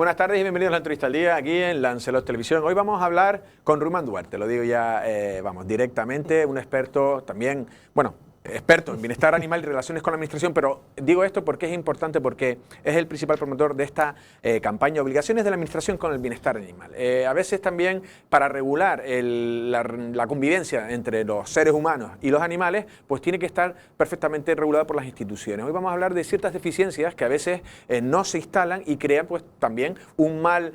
Buenas tardes y bienvenidos a la entrevista al día aquí en Lancelot Televisión. Hoy vamos a hablar con Ruimán Duarte, lo digo ya, vamos, directamente, un experto también, bueno, experto en bienestar animal y relaciones con la administración, pero digo esto porque es importante, porque es el principal promotor de esta campaña Obligaciones de la Administración con el Bienestar Animal. A veces también para regular la convivencia entre los seres humanos y los animales, pues tiene que estar perfectamente regulado por las instituciones. Hoy vamos a hablar de ciertas deficiencias que a veces no se instalan y crean pues también un mal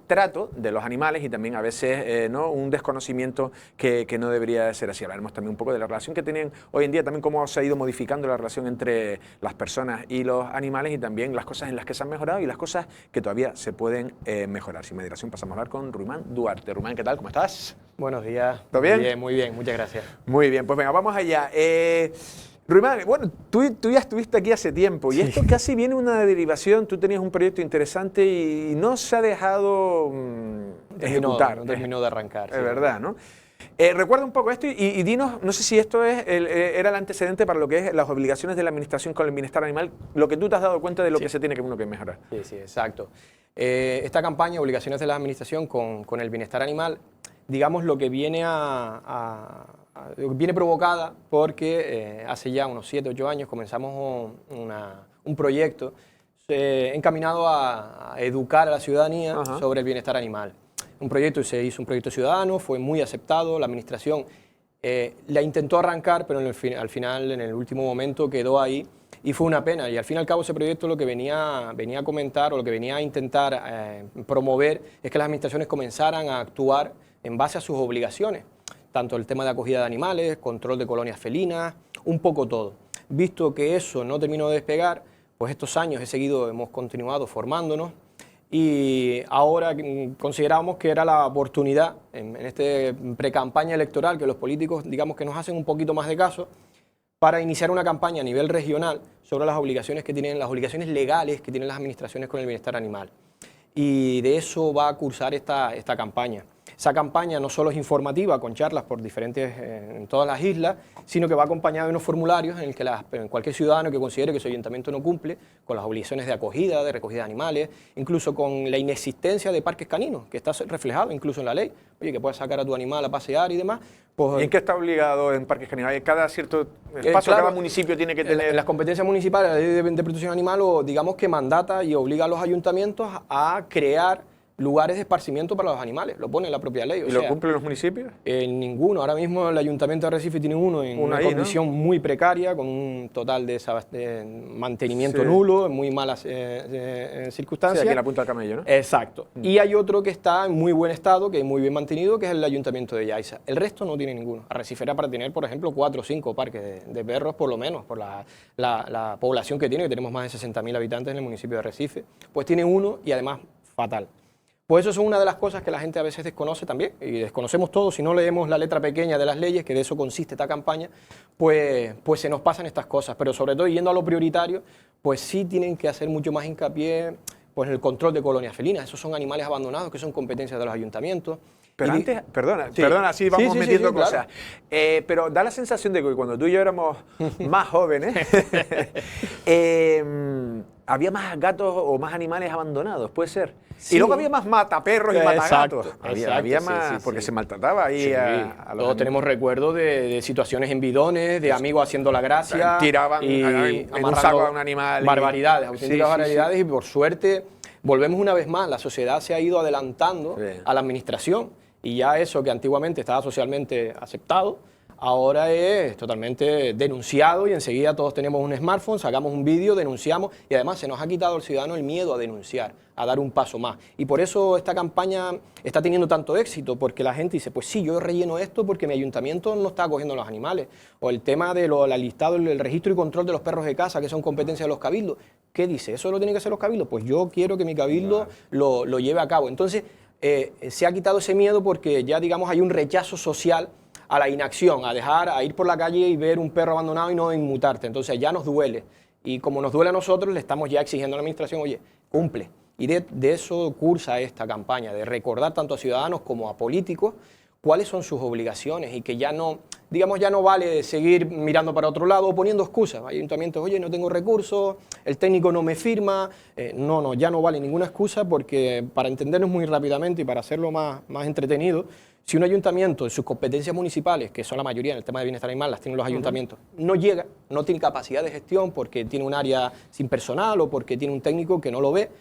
trato de los animales y también a veces ¿no? un desconocimiento que no debería de ser así. Hablaremos también un poco de la relación que tienen hoy en día, también cómo se ha ido modificando la relación entre las personas y los animales y también las cosas en las que se han mejorado y las cosas que todavía se pueden mejorar. Sin más dilación pasamos a hablar con Ruimán Duarte. Ruimán, ¿qué tal? ¿Cómo estás? Buenos días. ¿Todo bien? Muy bien, muchas gracias. Muy bien, pues venga, vamos allá. Ruimán, bueno, tú ya estuviste aquí hace tiempo y esto casi viene una derivación. Tú tenías un proyecto interesante y no se ha dejado ejecutar. No terminó de arrancar. Es verdad, ¿no? Recuerda un poco esto y dinos, no sé si esto era el antecedente para lo que es las obligaciones de la administración con el bienestar animal, lo que tú te has dado cuenta de lo que se tiene que mejorar. Sí, exacto. Esta campaña, Obligaciones de la Administración con el Bienestar Animal, digamos lo que viene viene provocada porque hace ya unos 7 o 8 años comenzamos un proyecto encaminado a educar a la ciudadanía sobre el bienestar animal. Un proyecto, se hizo un proyecto ciudadano, fue muy aceptado, la administración la intentó arrancar, pero al final, en el último momento, quedó ahí y fue una pena. Y al fin y al cabo ese proyecto lo que venía a comentar o lo que venía a intentar promover es que las administraciones comenzaran a actuar en base a sus obligaciones, tanto el tema de acogida de animales, control de colonias felinas, un poco todo. Visto que eso no terminó de despegar, pues estos años hemos continuado formándonos, y ahora consideramos que era la oportunidad en esta pre-campaña electoral que los políticos, digamos, que nos hacen un poquito más de caso para iniciar una campaña a nivel regional sobre las obligaciones las obligaciones legales que tienen las administraciones con el bienestar animal. Y de eso va a cursar esta campaña. Esa campaña no solo es informativa, con charlas por en todas las islas, sino que va acompañada de unos formularios en el que cualquier ciudadano que considere que su ayuntamiento no cumple con las obligaciones de acogida, de recogida de animales, incluso con la inexistencia de parques caninos, que está reflejado incluso en la ley, oye, que puedes sacar a tu animal a pasear y demás. Pues, ¿Y en qué está obligado en parques caninos? ¿Cada cierto espacio, claro, cada municipio tiene que tener...? En las competencias municipales, la ley de protección animal, digamos que mandata y obliga a los ayuntamientos a crear lugares de esparcimiento para los animales, lo pone en la propia ley. ¿Y lo cumplen los municipios? Ninguno. Ahora mismo el Ayuntamiento de Arrecife tiene uno en una condición muy precaria, con un total de mantenimiento nulo, en muy malas circunstancias. Sí, aquí en la Punta del Camello, ¿no? Exacto. Y hay otro que está en muy buen estado, que es muy bien mantenido, que es el Ayuntamiento de Yaiza. El resto no tiene ninguno. Arrecife era para tener, por ejemplo, 4 o 5 parques de perros, por lo menos, por la población que tiene, que tenemos más de 60.000 habitantes en el municipio de Arrecife. Pues tiene uno y además fatal. Pues eso es una de las cosas que la gente a veces desconoce también, y desconocemos todos, si no leemos la letra pequeña de las leyes, que de eso consiste esta campaña, pues se nos pasan estas cosas, pero sobre todo yendo a lo prioritario, pues sí tienen que hacer mucho más hincapié pues, en el control de colonias felinas. Esos son animales abandonados que son competencias de los ayuntamientos. Pero antes, perdona, así vamos metiendo cosas. Claro. Pero da la sensación de que cuando tú y yo éramos más jóvenes, había más gatos o más animales abandonados, puede ser. Sí. Y luego había más mataperros y matagatos. Había más, porque se maltrataba ahí a los Todos tenemos recuerdos de situaciones en bidones, de amigos haciendo la gracia. Tiraban en un saco a un animal. Barbaridades, auténticas barbaridades, y por suerte volvemos una vez más. La sociedad se ha ido adelantando a la administración. Y ya eso que antiguamente estaba socialmente aceptado, ahora es totalmente denunciado y enseguida todos tenemos un smartphone, sacamos un vídeo, denunciamos y además se nos ha quitado al ciudadano el miedo a denunciar, a dar un paso más. Y por eso esta campaña está teniendo tanto éxito, porque la gente dice, pues sí, yo relleno esto porque mi ayuntamiento no está acogiendo a los animales. O el tema del listado, el registro y control de los perros de casa, que son competencia de los cabildos. ¿Qué dice? ¿Eso lo tienen que hacer los cabildos? Pues yo quiero que mi cabildo lo lleve a cabo. Entonces, se ha quitado ese miedo porque ya, digamos, hay un rechazo social a la inacción, a ir por la calle y ver un perro abandonado y no inmutarte. Entonces ya nos duele. Y como nos duele a nosotros, le estamos ya exigiendo a la administración, oye, cumple. Y de eso cursa esta campaña, de recordar tanto a ciudadanos como a políticos cuáles son sus obligaciones y que ya no, digamos, ya no vale seguir mirando para otro lado o poniendo excusas. Hay ayuntamientos, oye, no tengo recursos, el técnico no me firma. No, ya no vale ninguna excusa, porque para entendernos muy rápidamente y para hacerlo más entretenido, si un ayuntamiento en sus competencias municipales, que son la mayoría en el tema de bienestar animal, las tienen los ayuntamientos, no llega, no tiene capacidad de gestión porque tiene un área sin personal o porque tiene un técnico que no lo ve,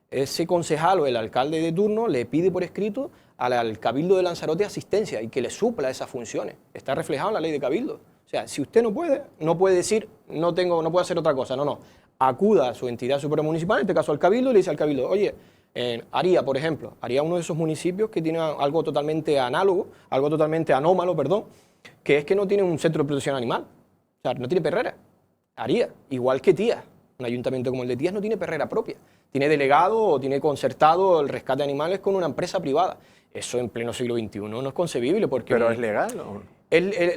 ese concejal o el alcalde de turno le pide por escrito al Cabildo de Lanzarote asistencia y que le supla esas funciones. Está reflejado en la ley de Cabildo. O sea, si usted no puede decir, no puedo hacer otra cosa. No. Acuda a su entidad supramunicipal, en este caso al Cabildo, y le dice al Cabildo, oye, Aría, por ejemplo, Aría, uno de esos municipios que tiene algo totalmente anómalo, que es que no tiene un centro de protección animal. O sea, no tiene perrera. Aría, igual que Tías. Un ayuntamiento como el de Tías no tiene perrera propia. Tiene delegado o tiene concertado el rescate de animales con una empresa privada. Eso en pleno siglo XXI no es concebible porque... ¿Pero es legal o...?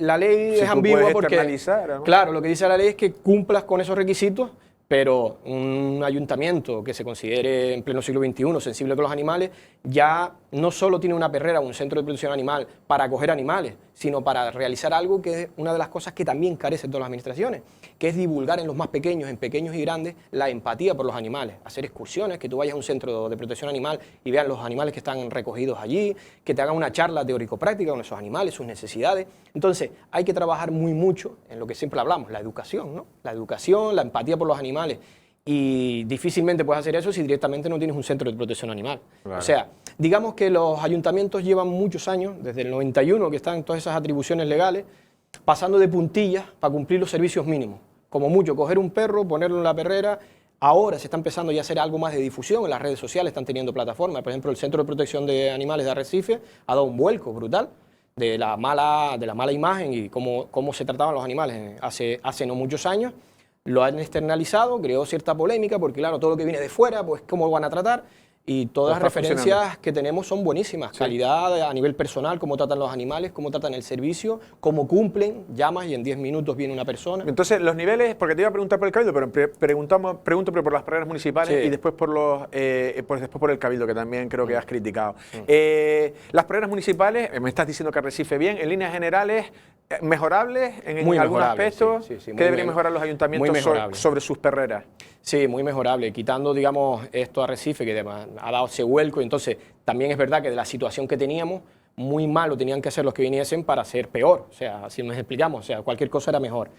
La ley es ambigua porque... ¿no? Claro, lo que dice la ley es que cumplas con esos requisitos, pero un ayuntamiento que se considere en pleno siglo XXI sensible con los animales ya no solo tiene una perrera o un centro de protección animal para acoger animales, sino para realizar algo que es una de las cosas que también carecen todas las administraciones, que es divulgar en los más pequeños, en pequeños y grandes, la empatía por los animales, hacer excursiones, que tú vayas a un centro de protección animal y veas los animales que están recogidos allí, que te hagan una charla teórico-práctica con esos animales, sus necesidades. Entonces, hay que trabajar mucho en lo que siempre hablamos, la educación, ¿no? La educación, la empatía por los animales. Y difícilmente puedes hacer eso si directamente no tienes un centro de protección animal. Claro. O sea, digamos que los ayuntamientos llevan muchos años, desde el 91 que están todas esas atribuciones legales, pasando de puntillas para cumplir los servicios mínimos. Como mucho, coger un perro, ponerlo en la perrera. Ahora se está empezando ya a hacer algo más de difusión, en las redes sociales están teniendo plataformas. Por ejemplo, el Centro de Protección de Animales de Arrecife ha dado un vuelco brutal de la mala imagen y cómo se trataban los animales hace no muchos años. Lo han externalizado, creó cierta polémica, porque claro, todo lo que viene de fuera, pues cómo lo van a tratar, y todas las referencias que tenemos son buenísimas. Sí. Calidad a nivel personal, cómo tratan los animales, cómo tratan el servicio, cómo cumplen, llamas y en 10 minutos viene una persona. Entonces, los niveles, porque te iba a preguntar por el Cabildo, pero pregunto por las perreras municipales, sí, y después después por el Cabildo, que también creo que has criticado. Las perreras municipales, me estás diciendo que Arrecife bien, en líneas generales, mejorables en algún aspecto. Sí, ¿qué deberían mejorar los ayuntamientos sobre sus perreras? Sí, muy mejorable, quitando, digamos, esto a Arrecife, que ha dado ese vuelco. Entonces, también es verdad que de la situación que teníamos, muy malo tenían que hacer los que viniesen para ser peor. O sea, así nos explicamos, o sea, cualquier cosa era mejor.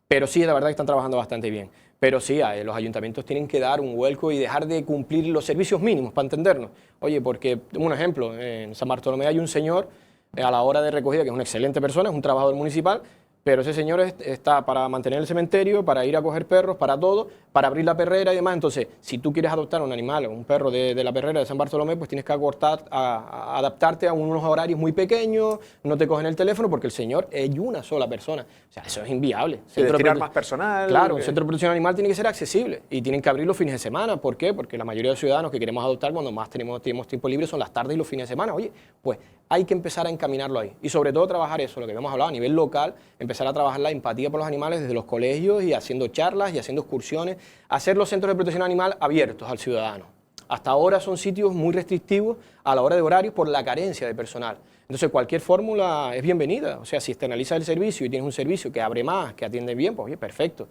Pero sí, la verdad que están trabajando bastante bien. Pero sí, los ayuntamientos tienen que dar un vuelco y dejar de cumplir los servicios mínimos, para entendernos. Oye, porque, un ejemplo, en San Bartolomé hay un señor a la hora de recogida, que es una excelente persona, es un trabajador municipal, pero ese señor está para mantener el cementerio, para ir a coger perros, para todo, para abrir la perrera y demás. Entonces, si tú quieres adoptar un animal, un perro de la perrera de San Bartolomé, pues tienes que adaptarte a unos horarios muy pequeños, no te cogen el teléfono porque el señor es una sola persona. O sea, eso es inviable. Destinar más personal. Claro, un centro de protección animal tiene que ser accesible y tienen que abrir los fines de semana. ¿Por qué? Porque la mayoría de los ciudadanos que queremos adoptar cuando más tenemos tiempo libre son las tardes y los fines de semana. Oye, pues hay que empezar a encaminarlo ahí. Y sobre todo trabajar eso, lo que hemos hablado a nivel local, empezar a trabajar la empatía por los animales desde los colegios y haciendo charlas y haciendo excursiones, hacer los centros de protección animal abiertos al ciudadano. Hasta ahora son sitios muy restrictivos a la hora de horarios por la carencia de personal. Entonces cualquier fórmula es bienvenida. O sea, si externalizas el servicio y tienes un servicio que abre más, que atiende bien, pues oye, perfecto.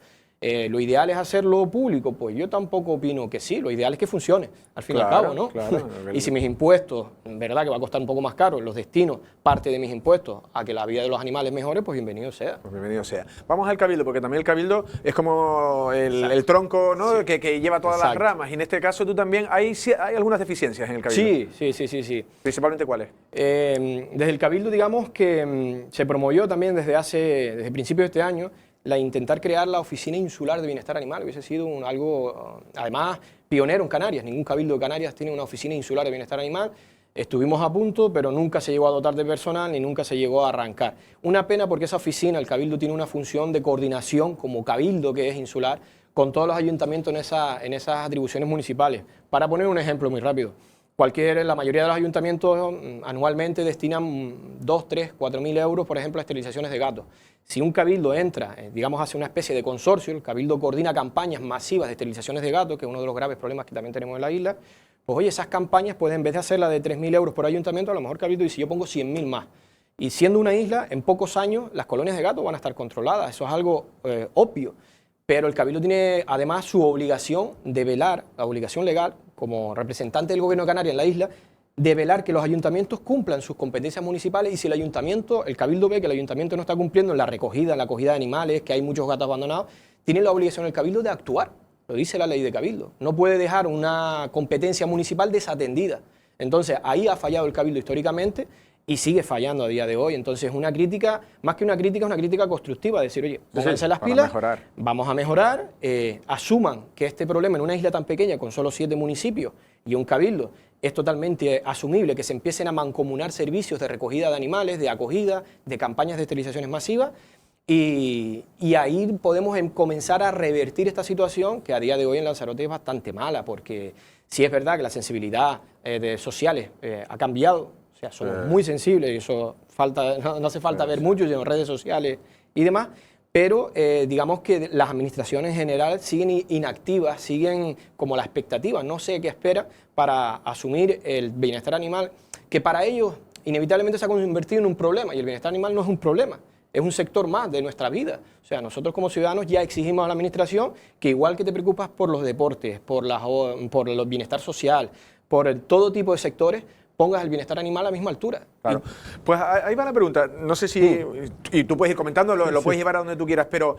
Lo ideal es hacerlo público, pues yo tampoco opino que sí, lo ideal es que funcione, al fin y al cabo, ¿no? Claro, y si mis impuestos, verdad que va a costar un poco más caro, los destino parte de mis impuestos a que la vida de los animales mejore, pues bienvenido sea. Pues bienvenido sea. Vamos al Cabildo, porque también el Cabildo es como el tronco, ¿no? Sí. que lleva todas las ramas, y en este caso tú también, hay algunas deficiencias en el Cabildo. Sí. ¿Principalmente cuáles? Desde el Cabildo, digamos que se promovió también desde principios de este año, intentar crear la Oficina Insular de Bienestar Animal. Hubiese sido algo, además, pionero en Canarias. Ningún cabildo de Canarias tiene una Oficina Insular de Bienestar Animal. Estuvimos a punto, pero nunca se llegó a dotar de personal ni nunca se llegó a arrancar. Una pena porque esa oficina, el cabildo, tiene una función de coordinación como cabildo que es insular con todos los ayuntamientos en esas atribuciones municipales. Para poner un ejemplo muy rápido, la mayoría de los ayuntamientos anualmente destinan 2, 3, 4 mil euros, por ejemplo, a esterilizaciones de gatos. Si un cabildo entra, digamos, hace una especie de consorcio, el cabildo coordina campañas masivas de esterilizaciones de gatos, que es uno de los graves problemas que también tenemos en la isla, pues oye, esas campañas, pues en vez de hacerla de 3.000 euros por ayuntamiento, a lo mejor el cabildo dice, yo pongo 100.000 más. Y siendo una isla, en pocos años las colonias de gatos van a estar controladas. Eso es algo obvio. Pero el Cabildo tiene además su obligación de velar, la obligación legal, como representante del Gobierno de Canarias en la isla, de velar que los ayuntamientos cumplan sus competencias municipales, y si el Cabildo ve que el ayuntamiento no está cumpliendo en la acogida de animales, que hay muchos gatos abandonados, tiene la obligación el Cabildo de actuar. Lo dice la ley de Cabildo. No puede dejar una competencia municipal desatendida. Entonces, ahí ha fallado el Cabildo históricamente y sigue fallando a día de hoy. Entonces, una crítica, más que una crítica, es una crítica constructiva, decir, oye, pónganse las pilas, vamos a mejorar, asuman que este problema en una isla tan pequeña, con solo 7 municipios y un cabildo, es totalmente asumible, que se empiecen a mancomunar servicios de recogida de animales, de acogida, de campañas de esterilizaciones masivas, y ahí podemos comenzar a revertir esta situación que a día de hoy en Lanzarote es bastante mala, porque sí es verdad que la sensibilidad de sociales ha cambiado. O sea, somos muy sensibles y eso no hace falta ver mucho en redes sociales y demás, pero digamos que las administraciones en general siguen inactivas, siguen como la expectativa, no sé qué espera para asumir el bienestar animal, que para ellos inevitablemente se ha convertido en un problema, y el bienestar animal no es un problema, es un sector más de nuestra vida. O sea, nosotros como ciudadanos ya exigimos a la administración que, igual que te preocupas por los deportes, por el bienestar social, por todo tipo de sectores, pongas el bienestar animal a la misma altura. Claro. Pues ahí va la pregunta. No sé si, y tú puedes ir comentando, lo puedes llevar a donde tú quieras, pero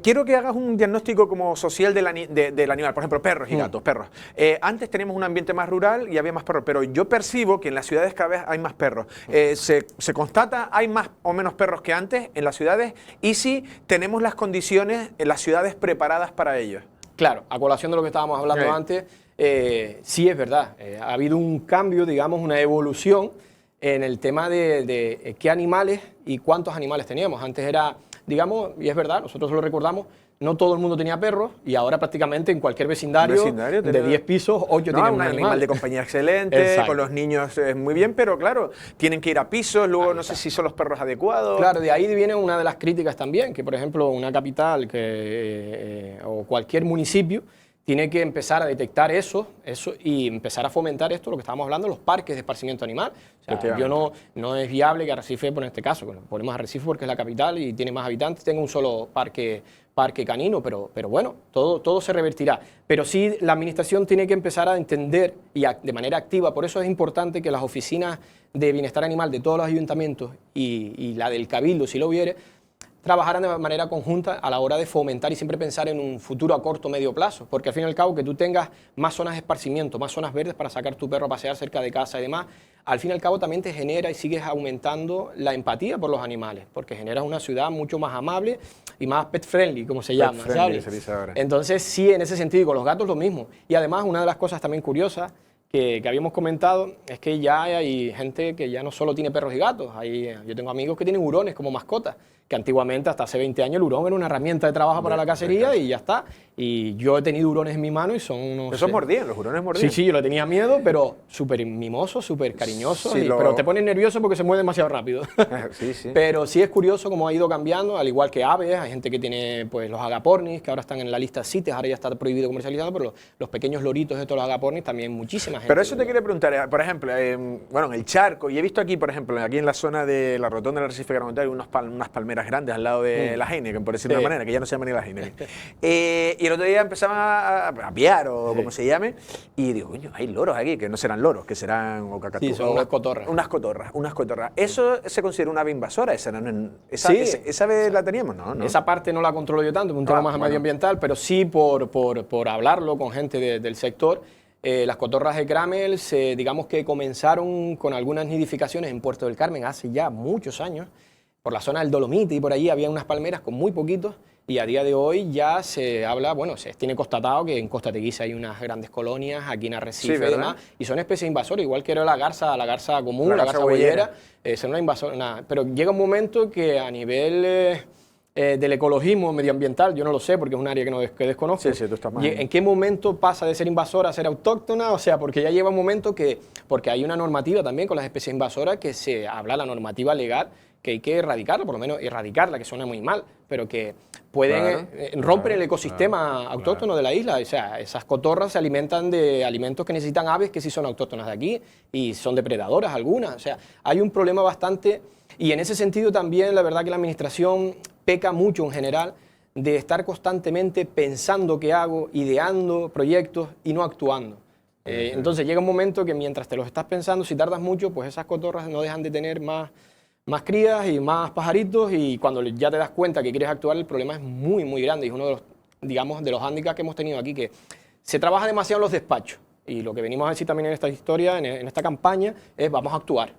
quiero que hagas un diagnóstico como social del animal. Por ejemplo, perros y gatos, perros. Antes teníamos un ambiente más rural y había más perros, pero yo percibo que en las ciudades cada vez hay más perros. Se constata, hay más o menos perros que antes en las ciudades, y si tenemos las condiciones en las ciudades preparadas para ellos. Claro, a colación de lo que estábamos hablando antes, sí es verdad, ha habido un cambio, digamos, una evolución en el tema de qué animales y cuántos animales teníamos. Antes era, digamos, y es verdad, nosotros lo recordamos, no todo el mundo tenía perros, y ahora prácticamente en cualquier vecindario de 10 pisos, 8 tienen un animal de compañía excelente. Exacto. Con los niños es muy bien, pero claro, tienen que ir a pisos, luego no sé si son los perros adecuados. Claro, de ahí viene una de las críticas también, que por ejemplo una capital o cualquier municipio tiene que empezar a detectar eso y empezar a fomentar esto, lo que estábamos hablando, los parques de esparcimiento animal. O sea, no es viable que Arrecife, por este caso, bueno, ponemos Arrecife porque es la capital y tiene más habitantes, tenga un solo parque canino, pero bueno, todo se revertirá. Pero sí, la administración tiene que empezar a entender y de manera activa. Por eso es importante que las oficinas de bienestar animal de todos los ayuntamientos y la del Cabildo, si lo hubiere, trabajaran de manera conjunta a la hora de fomentar y siempre pensar en un futuro a corto o medio plazo, porque al fin y al cabo que tú tengas más zonas de esparcimiento, más zonas verdes para sacar tu perro a pasear cerca de casa y demás, al fin y al cabo también te genera y sigues aumentando la empatía por los animales, porque generas una ciudad mucho más amable y más pet friendly, como se llama, ¿sabes? Entonces sí, en ese sentido, con los gatos lo mismo. Y además una de las cosas también curiosas que habíamos comentado es que ya hay gente que ya no solo tiene perros y gatos, yo tengo amigos que tienen hurones como mascotas, que antiguamente, hasta hace 20 años, el hurón era una herramienta de trabajo para la cacería y ya está. Y yo he tenido hurones en mi mano y son unos... ¿Esos mordían? ¿Los hurones mordían? Sí, yo le tenía miedo, pero súper mimosos, súper cariñosos, pero te ponen nervioso porque se mueve demasiado rápido. Sí. Pero sí es curioso cómo ha ido cambiando, al igual que aves, hay gente que tiene pues los agapornis, que ahora están en la lista CITES, ahora ya está prohibido comercializado, pero los pequeños loritos de todos los agapornis también muchísima gente. Pero eso te quería preguntar, por ejemplo, en el charco, y he visto aquí, por ejemplo, aquí en la zona de la rotonda del Arrecife Gran, hay unas palmeras grandes al lado de la Heineken, por decirlo de una manera, que ya no se llama ni la Heineken. Y el otro día empezaban a piar, o como se llame, y digo, coño, hay loros aquí, que no serán loros, que serán o cacatúas. Sí, son unas cotorras. Unas cotorras. ¿Eso se considera una ave invasora? ¿Esa ave la teníamos? No. Esa parte no la controlo yo tanto, es un tema más medioambiental, pero sí por hablarlo con gente del sector. Las cotorras de Cramel, digamos que comenzaron con algunas nidificaciones en Puerto del Carmen hace ya muchos años. Por la zona del Dolomite y por allí había unas palmeras con muy poquitos, y a día de hoy ya se habla, se tiene constatado que en Costa Teguise hay unas grandes colonias, aquí en Arrecife y demás, y son especies invasoras, igual que era la garza común, la garza boyera, son una invasora, pero llega un momento que a nivel del ecologismo medioambiental, yo no lo sé porque es un área que desconozco, tú estás mal. ¿En qué momento pasa de ser invasora a ser autóctona? O sea, porque ya lleva un momento porque hay una normativa también con las especies invasoras que se habla, la normativa legal, que hay que erradicarla, por lo menos erradicarla, que suena muy mal, pero que pueden romper el ecosistema autóctono de la isla. O sea, esas cotorras se alimentan de alimentos que necesitan aves que sí son autóctonas de aquí y son depredadoras algunas. O sea, hay un problema bastante... Y en ese sentido también, la verdad que la administración peca mucho en general de estar constantemente pensando qué hago, ideando proyectos y no actuando. Entonces llega un momento que mientras te los estás pensando, si tardas mucho, pues esas cotorras no dejan de tener más crías y más pajaritos, y cuando ya te das cuenta que quieres actuar, el problema es muy, muy grande. Y es uno de los, digamos, de los hándicaps que hemos tenido aquí, que se trabaja demasiado en los despachos. Y lo que venimos a decir también en esta historia, en esta campaña, es vamos a actuar.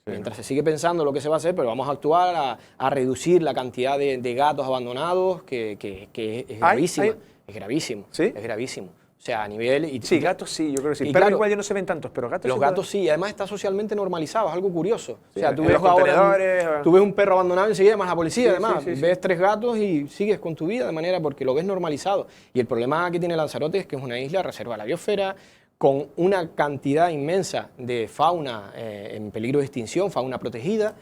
Mientras se sigue pensando lo que se va a hacer, pero vamos a actuar a reducir la cantidad de gatos abandonados, que es gravísima. Es gravísimo. ¿Sí? Es gravísimo. O sea, a nivel... Sí, gatos sí, yo creo que sí. Y Pero claro, igual ya no se ven tantos, pero gatos los sí. gatos sí, y además está socialmente normalizado, es algo curioso. Sí, o sea, tú en ves los contenedores, tú ves un perro abandonado y enseguida llamas a la policía, sí, además. sí. Ves 3 gatos y sigues con tu vida de manera porque lo ves normalizado. Y el problema que tiene Lanzarote es que es una isla reserva de la biosfera, con una cantidad inmensa de fauna en peligro de extinción, fauna protegida,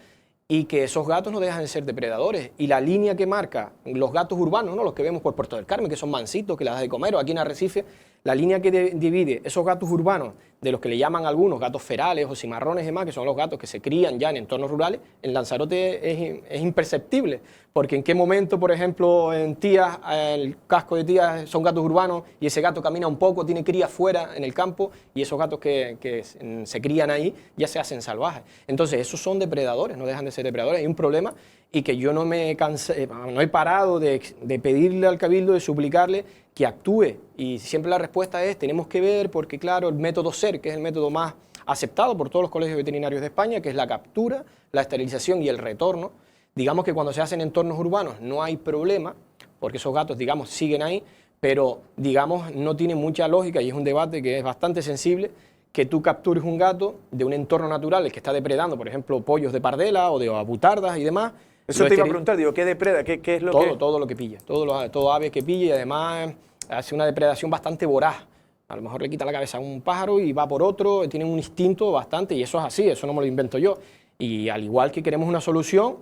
y que esos gatos no dejan de ser depredadores. Y la línea que marca los gatos urbanos, ¿no? Los que vemos por Puerto del Carmen, que son mansitos, que las das de comer, o aquí en Arrecife, la línea que divide esos gatos urbanos, de los que le llaman algunos gatos ferales o cimarrones y demás, que son los gatos que se crían ya en entornos rurales, en Lanzarote es imperceptible. Porque en qué momento, por ejemplo, en Tías, el casco de Tías son gatos urbanos y ese gato camina un poco, tiene crías fuera en el campo, y esos gatos que se crían ahí ya se hacen salvajes. Entonces, esos son depredadores, no dejan de ser depredadores. Hay un problema, y que yo no he parado de pedirle al Cabildo, de suplicarle que actúe, y siempre la respuesta es tenemos que ver, porque claro, el método SER, que es el método más aceptado por todos los colegios veterinarios de España, que es la captura, la esterilización y el retorno, digamos que cuando se hacen en entornos urbanos no hay problema, porque esos gatos, digamos, siguen ahí, pero, digamos, no tiene mucha lógica, y es un debate que es bastante sensible, que tú captures un gato de un entorno natural, el que está depredando, por ejemplo, pollos de pardela o de abutardas y demás. Eso te iba a preguntar, digo, ¿qué depreda? ¿Qué es lo que...? Todo lo que pilla, todo ave que pilla, y además hace una depredación bastante voraz. A lo mejor le quita la cabeza a un pájaro y va por otro, tienen un instinto bastante, y eso es así, eso no me lo invento yo. Y al igual que queremos una solución,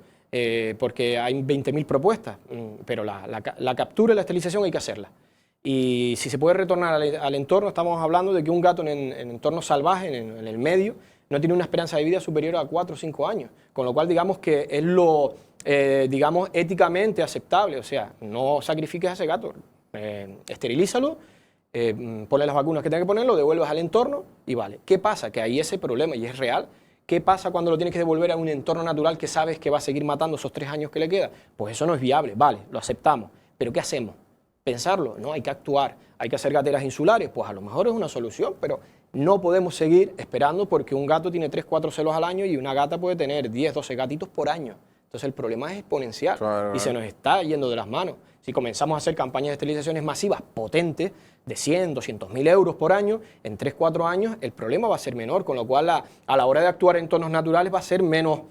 porque hay 20.000 propuestas, pero la captura y la esterilización hay que hacerla. Y si se puede retornar al entorno, estamos hablando de que un gato en entorno salvaje, en el medio, no tiene una esperanza de vida superior a 4 o 5 años. Con lo cual, digamos que es lo, digamos, éticamente aceptable. O sea, no sacrifiques a ese gato, esterilízalo, ponle las vacunas que tenga que poner, lo devuelves al entorno y vale. ¿Qué pasa? Que hay ese problema, y es real. ¿Qué pasa cuando lo tienes que devolver a un entorno natural que sabes que va a seguir matando esos 3 años que le queda? Pues eso no es viable, vale, lo aceptamos. ¿Pero qué hacemos? Pensarlo, no, hay que actuar, hay que hacer gateras insulares, pues a lo mejor es una solución, pero no podemos seguir esperando, porque un gato tiene 3 o 4 celos al año y una gata puede tener 10 o 12 gatitos por año. Entonces el problema es exponencial, claro, y se nos está yendo de las manos. Si comenzamos a hacer campañas de esterilizaciones masivas, potentes, de 100, 200.000 euros por año, en 3 o 4 años el problema va a ser menor, con lo cual a la hora de actuar en entornos naturales va a ser menos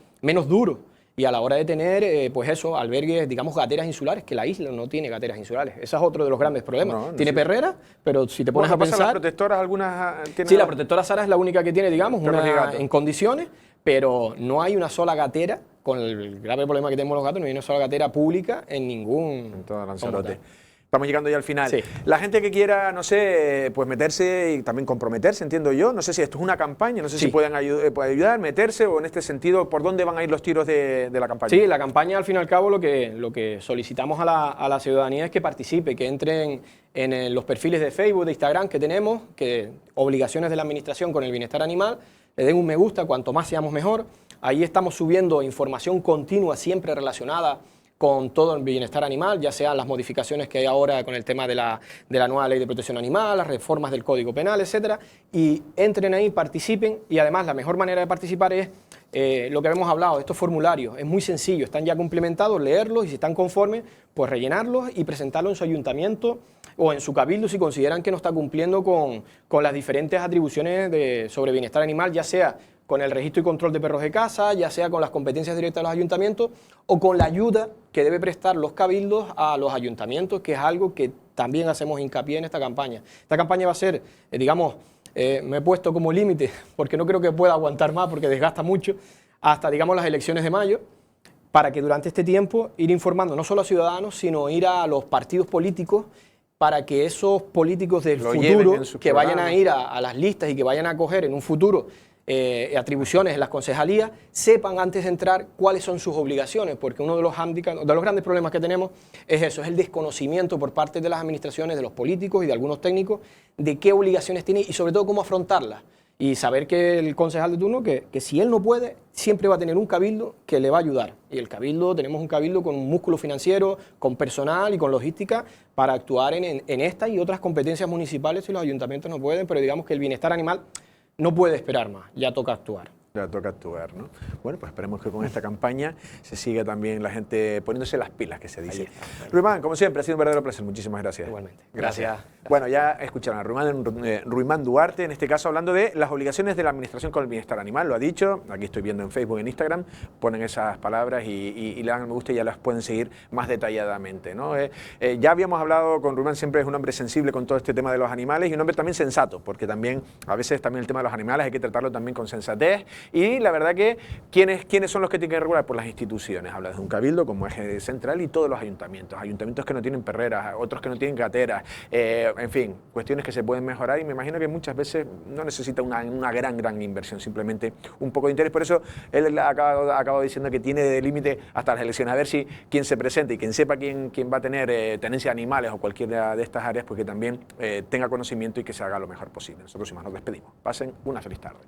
duro. Y a la hora de tener, pues eso, albergues, digamos, gateras insulares, que la isla no tiene gateras insulares. Ese es otro de los grandes problemas. Tiene perrera, pero si te pones a pensar... ¿Las protectoras algunas tienen...? Sí, la protectora Sara es la única que tiene, digamos, una en condiciones, pero no hay una sola gatera, con el grave problema que tenemos los gatos, no hay una sola gatera pública en ningún... En toda Lanzarote. Estamos llegando ya al final. Sí. La gente que quiera, no sé, pues meterse y también comprometerse, entiendo yo. No sé si esto es una campaña, no sé si pueden ayudar, meterse, o en este sentido, ¿por dónde van a ir los tiros de la campaña? Sí, la campaña, al fin y al cabo, lo que solicitamos a la ciudadanía es que participe, que entre en los perfiles de Facebook, de Instagram que tenemos, que obligaciones de la administración con el bienestar animal, le den un me gusta, cuanto más seamos mejor. Ahí estamos subiendo información continua, siempre relacionada con todo el bienestar animal, ya sean las modificaciones que hay ahora con el tema de la nueva ley de protección animal, las reformas del Código Penal, etcétera, y entren ahí, participen, y además la mejor manera de participar es lo que hemos hablado, estos formularios, es muy sencillo, están ya complementados, leerlos, y si están conformes, pues rellenarlos y presentarlos en su ayuntamiento o en su cabildo si consideran que no está cumpliendo con las diferentes atribuciones sobre bienestar animal, ya sea con el registro y control de perros de caza, ya sea con las competencias directas de los ayuntamientos o con la ayuda que debe prestar los cabildos a los ayuntamientos, que es algo que también hacemos hincapié en esta campaña. Esta campaña va a ser, digamos, me he puesto como límite, porque no creo que pueda aguantar más, porque desgasta mucho, hasta, digamos, las elecciones de mayo, para que durante este tiempo ir informando no solo a ciudadanos, sino ir a los partidos políticos para que esos políticos del futuro que vayan a ir a las listas y que vayan a coger en un futuro atribuciones en las concejalías, sepan antes de entrar cuáles son sus obligaciones, porque uno de los handicaps, de los grandes problemas que tenemos es eso, es el desconocimiento por parte de las administraciones, de los políticos y de algunos técnicos de qué obligaciones tiene y sobre todo cómo afrontarlas. Y saber que el concejal de turno, que si él no puede, siempre va a tener un cabildo que le va a ayudar. Y el cabildo, tenemos un cabildo con un músculo financiero, con personal y con logística para actuar en esta y otras competencias municipales si los ayuntamientos no pueden, pero digamos que el bienestar animal no puede esperar más, ya toca actuar. Ya toca actuar, ¿no? Bueno, pues esperemos que con esta campaña se siga también la gente poniéndose las pilas, que se dice. Ruimán, como siempre, ha sido un verdadero placer. Muchísimas gracias. Igualmente. Gracias. Bueno, ya escucharon a Ruimán Duarte, en este caso hablando de las obligaciones de la administración con el bienestar animal. Lo ha dicho, aquí estoy viendo en Facebook, en Instagram, ponen esas palabras y le dan me gusta y ya las pueden seguir más detalladamente, ¿no? Ya habíamos hablado con Ruimán, siempre es un hombre sensible con todo este tema de los animales y un hombre también sensato, porque también a veces también el tema de los animales hay que tratarlo también con sensatez. Y la verdad que, ¿quiénes son los que tienen que regular? Pues las instituciones. Habla de un cabildo como eje central y todos los ayuntamientos. Ayuntamientos que no tienen perreras, otros que no tienen gateras, en fin, cuestiones que se pueden mejorar y me imagino que muchas veces no necesita una gran inversión, simplemente un poco de interés. Por eso él ha acabado diciendo que tiene de límite hasta las elecciones. A ver si quien se presente y quien sepa quién va a tener tenencia de animales o cualquiera de estas áreas, pues que también tenga conocimiento y que se haga lo mejor posible. Nosotros sin más nos despedimos. Pasen una feliz tarde.